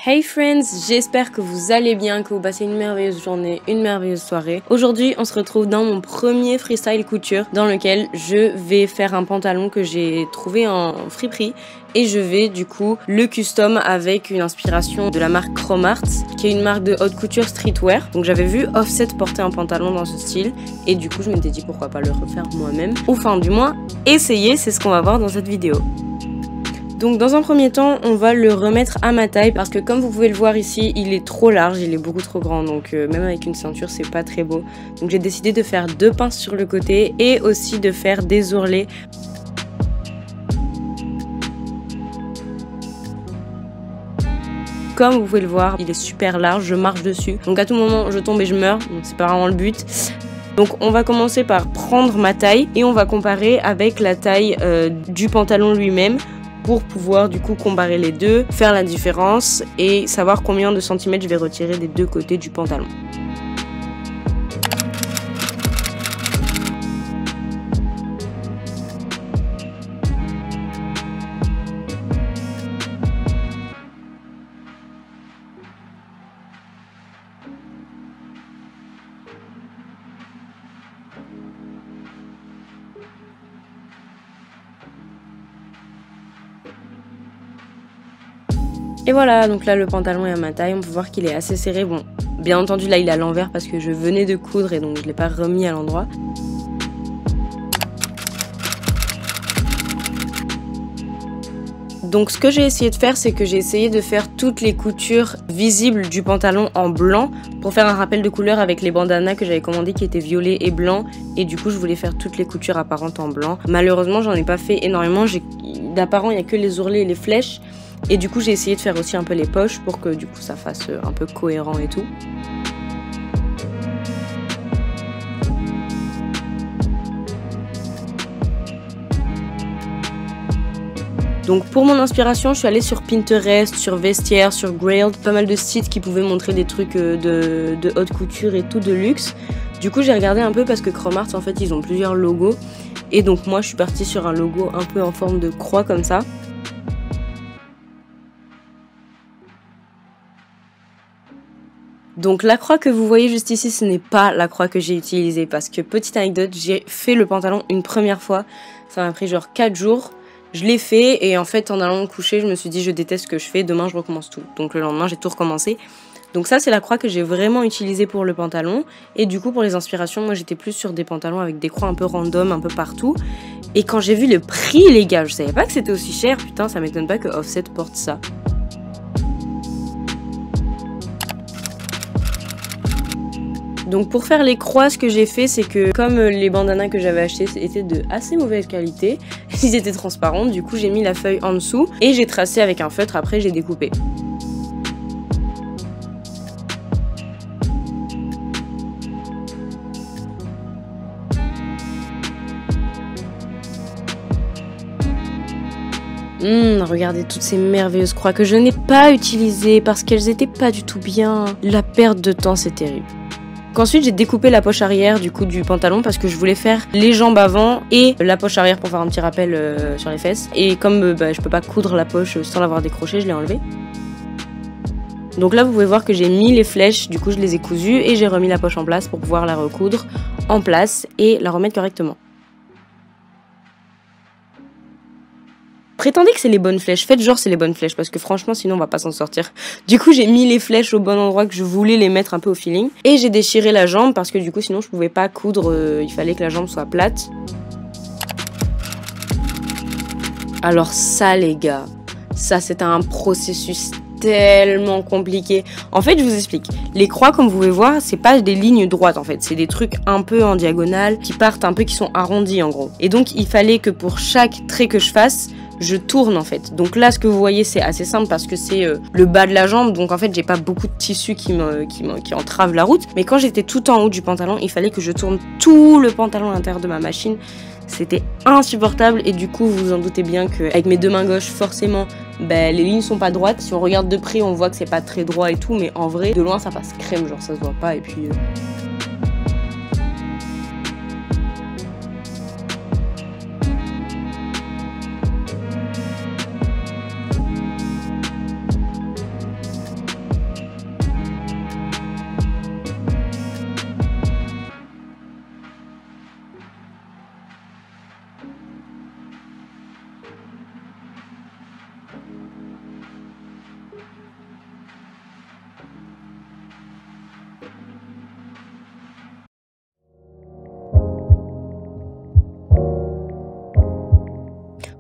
Hey friends, j'espère que vous allez bien, que vous passez une merveilleuse journée, une merveilleuse soirée. Aujourd'hui, on se retrouve dans mon premier freestyle couture dans lequel je vais faire un pantalon que j'ai trouvé en friperie et je vais du coup le custom avec une inspiration de la marque Cromart qui est une marque de haute couture streetwear. Donc j'avais vu Offset porter un pantalon dans ce style et du coup je m'étais dit pourquoi pas le refaire moi-même. Enfin du moins essayer, c'est ce qu'on va voir dans cette vidéo. Donc dans un premier temps, on va le remettre à ma taille parce que comme vous pouvez le voir ici, il est trop large, il est beaucoup trop grand. Donc même avec une ceinture, c'est pas très beau. Donc j'ai décidé de faire 2 pinces sur le côté et aussi de faire des ourlets. Comme vous pouvez le voir, il est super large, je marche dessus. Donc à tout moment, je tombe et je meurs. Donc c'est pas vraiment le but. Donc on va commencer par prendre ma taille et on va comparer avec la taille du pantalon lui-même, pour pouvoir du coup comparer les deux, faire la différence et savoir combien de centimètres je vais retirer des deux côtés du pantalon. Et voilà, donc là le pantalon est à ma taille, on peut voir qu'il est assez serré. Bon, bien entendu là il est à l'envers parce que je venais de coudre et donc je ne l'ai pas remis à l'endroit. Donc ce que j'ai essayé de faire, c'est que j'ai essayé de faire toutes les coutures visibles du pantalon en blanc pour faire un rappel de couleur avec les bandanas que j'avais commandé qui étaient violets et blancs. Et du coup je voulais faire toutes les coutures apparentes en blanc. Malheureusement j'en ai pas fait énormément, d'apparent il n'y a que les ourlets et les flèches. Et du coup j'ai essayé de faire aussi un peu les poches pour que du coup ça fasse un peu cohérent et tout. Donc pour mon inspiration, je suis allée sur Pinterest, sur Vestiaire, sur Grailed, pas mal de sites qui pouvaient montrer des trucs de haute couture et tout, de luxe. Du coup j'ai regardé un peu parce que Cromart en fait ils ont plusieurs logos. Et donc moi je suis partie sur un logo un peu en forme de croix comme ça. Donc la croix que vous voyez juste ici, ce n'est pas la croix que j'ai utilisée parce que, petite anecdote, j'ai fait le pantalon une première fois, ça m'a pris genre 4 jours, je l'ai fait et en fait en allant me coucher je me suis dit je déteste ce que je fais, demain je recommence tout. Donc le lendemain j'ai tout recommencé. Donc ça c'est la croix que j'ai vraiment utilisée pour le pantalon et du coup pour les inspirations moi j'étais plus sur des pantalons avec des croix un peu random, un peu partout. Et quand j'ai vu le prix les gars, je savais pas que c'était aussi cher, putain ça m'étonne pas que Offset porte ça. Donc pour faire les croix, ce que j'ai fait, c'est que comme les bandanas que j'avais achetés étaient de assez mauvaise qualité, ils étaient transparents, du coup j'ai mis la feuille en dessous et j'ai tracé avec un feutre, après j'ai découpé. Regardez toutes ces merveilleuses croix que je n'ai pas utilisées parce qu'elles étaient pas du tout bien. La perte de temps, c'est terrible. Ensuite j'ai découpé la poche arrière du coup du pantalon parce que je voulais faire les jambes avant et la poche arrière pour faire un petit rappel sur les fesses. Et comme je peux pas coudre la poche sans l'avoir décrochée, je l'ai enlevée. Donc là vous pouvez voir que j'ai mis les flèches, du coup je les ai cousues et j'ai remis la poche en place pour pouvoir la recoudre en place et la remettre correctement. Prétendez que c'est les bonnes flèches, faites genre c'est les bonnes flèches parce que franchement sinon on va pas s'en sortir. Du coup j'ai mis les flèches au bon endroit que je voulais les mettre un peu au feeling. Et j'ai déchiré la jambe parce que du coup sinon je pouvais pas coudre, il fallait que la jambe soit plate. Alors ça les gars, ça c'est un processus tellement compliqué. En fait je vous explique, les croix comme vous pouvez voir c'est pas des lignes droites en fait, c'est des trucs un peu en diagonale qui partent un peu, qui sont arrondis en gros. Et donc il fallait que pour chaque trait que je fasse, je tourne en fait. Donc là ce que vous voyez c'est assez simple parce que c'est le bas de la jambe, donc en fait j'ai pas beaucoup de tissu qui entrave la route. Mais quand j'étais tout en haut du pantalon, il fallait que je tourne tout le pantalon à l'intérieur de ma machine. c'était insupportable et du coup vous vous en doutez bien qu'avec mes deux mains gauches forcément les lignes sont pas droites. Si on regarde de près on voit que c'est pas très droit et tout, mais en vrai de loin ça passe crème, genre ça se voit pas et puis...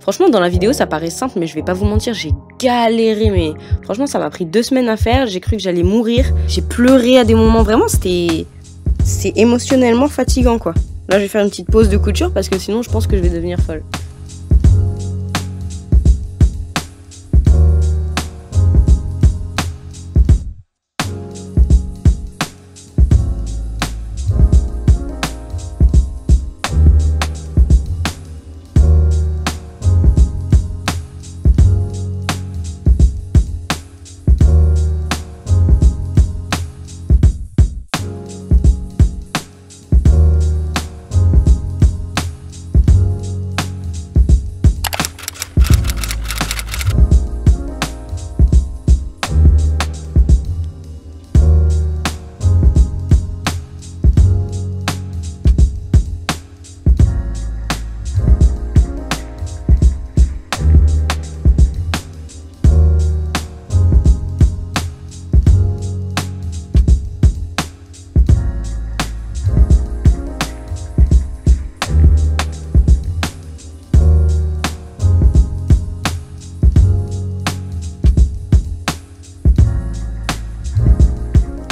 Franchement, dans la vidéo, ça paraît simple, mais je vais pas vous mentir, j'ai galéré. Mais franchement, ça m'a pris 2 semaines à faire. J'ai cru que j'allais mourir. J'ai pleuré à des moments. Vraiment, c'est émotionnellement fatigant, quoi. Là, je vais faire une petite pause de couture parce que sinon, je pense que je vais devenir folle.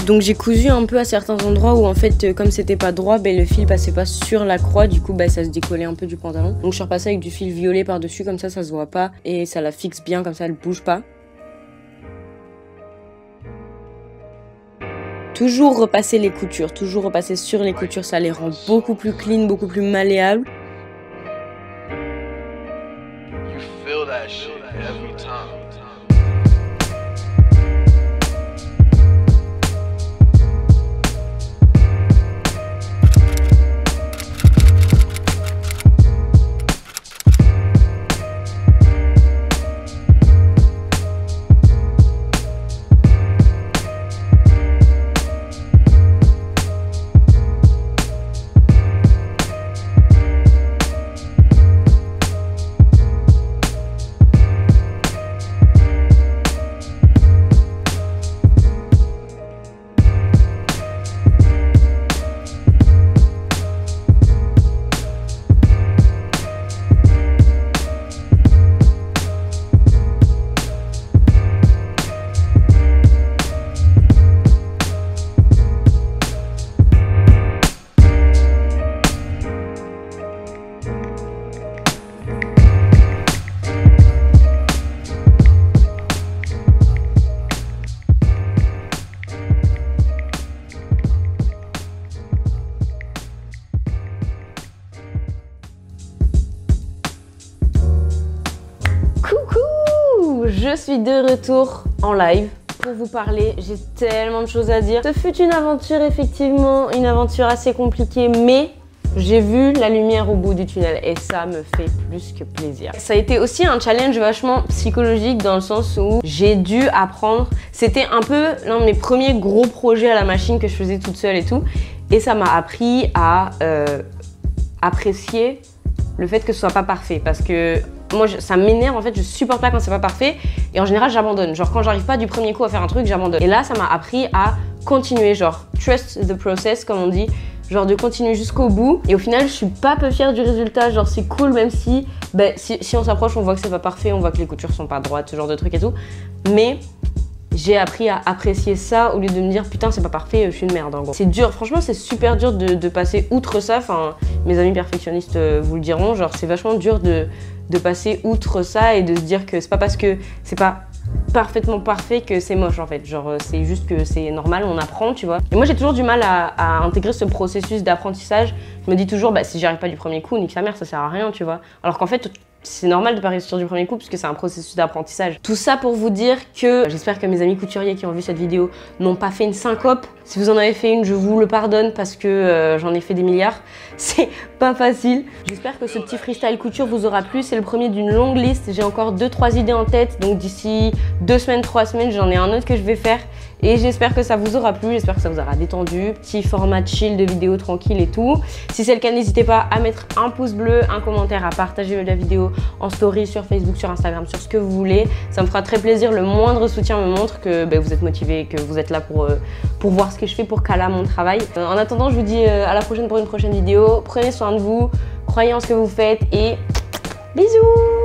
Donc j'ai cousu un peu à certains endroits où en fait comme c'était pas droit, le fil passait pas sur la croix, du coup ça se décollait un peu du pantalon. Donc je suis repassée avec du fil violet par dessus, comme ça se voit pas et ça la fixe bien, comme ça elle bouge pas. Toujours repasser les coutures, toujours repasser sur les coutures, ça les rend beaucoup plus clean, beaucoup plus malléables. Je suis de retour en live pour vous parler, j'ai tellement de choses à dire. Ce fut une aventure effectivement, une aventure assez compliquée, mais j'ai vu la lumière au bout du tunnel et ça me fait plus que plaisir. Ça a été aussi un challenge vachement psychologique dans le sens où j'ai dû apprendre, c'était un peu l'un de mes premiers gros projets à la machine que je faisais toute seule et tout, et ça m'a appris à apprécier le fait que ce soit pas parfait parce que moi ça m'énerve en fait, je supporte pas quand c'est pas parfait et en général j'abandonne, genre quand j'arrive pas du premier coup à faire un truc j'abandonne et là ça m'a appris à continuer, genre trust the process comme on dit, genre de continuer jusqu'au bout et au final je suis pas peu fière du résultat, genre c'est cool même si si on s'approche on voit que c'est pas parfait, on voit que les coutures sont pas droites, ce genre de trucs et tout, mais j'ai appris à apprécier ça au lieu de me dire putain c'est pas parfait, je suis une merde en gros. C'est dur, franchement c'est super dur de passer outre ça, enfin mes amis perfectionnistes vous le diront, genre c'est vachement dur de passer outre ça et de se dire que c'est pas parce que c'est pas parfaitement parfait que c'est moche en fait. Genre c'est juste que c'est normal, on apprend, tu vois. Et moi j'ai toujours du mal à intégrer ce processus d'apprentissage. Je me dis toujours, bah si j'y arrive pas du premier coup, nique sa mère, ça sert à rien, tu vois. Alors qu'en fait, c'est normal de pas réussir du premier coup parce que c'est un processus d'apprentissage. Tout ça pour vous dire que j'espère que mes amis couturiers qui ont vu cette vidéo n'ont pas fait une syncope. Si vous en avez fait une, je vous le pardonne parce que j'en ai fait des milliards. C'est pas facile. J'espère que ce petit freestyle couture vous aura plu. C'est le premier d'une longue liste. J'ai encore 2-3 idées en tête. Donc d'ici 2 semaines, 3 semaines, j'en ai un autre que je vais faire. Et j'espère que ça vous aura plu, j'espère que ça vous aura détendu. Petit format chill de vidéo tranquille et tout. Si c'est le cas, n'hésitez pas à mettre un pouce bleu, un commentaire, à partager la vidéo en story sur Facebook, sur Instagram, sur ce que vous voulez. Ça me fera très plaisir. Le moindre soutien me montre que vous êtes motivé, que vous êtes là pour voir ce que je fais, pour Kala, mon travail. En attendant, je vous dis à la prochaine pour une prochaine vidéo. Prenez soin de vous, croyez en ce que vous faites et bisous!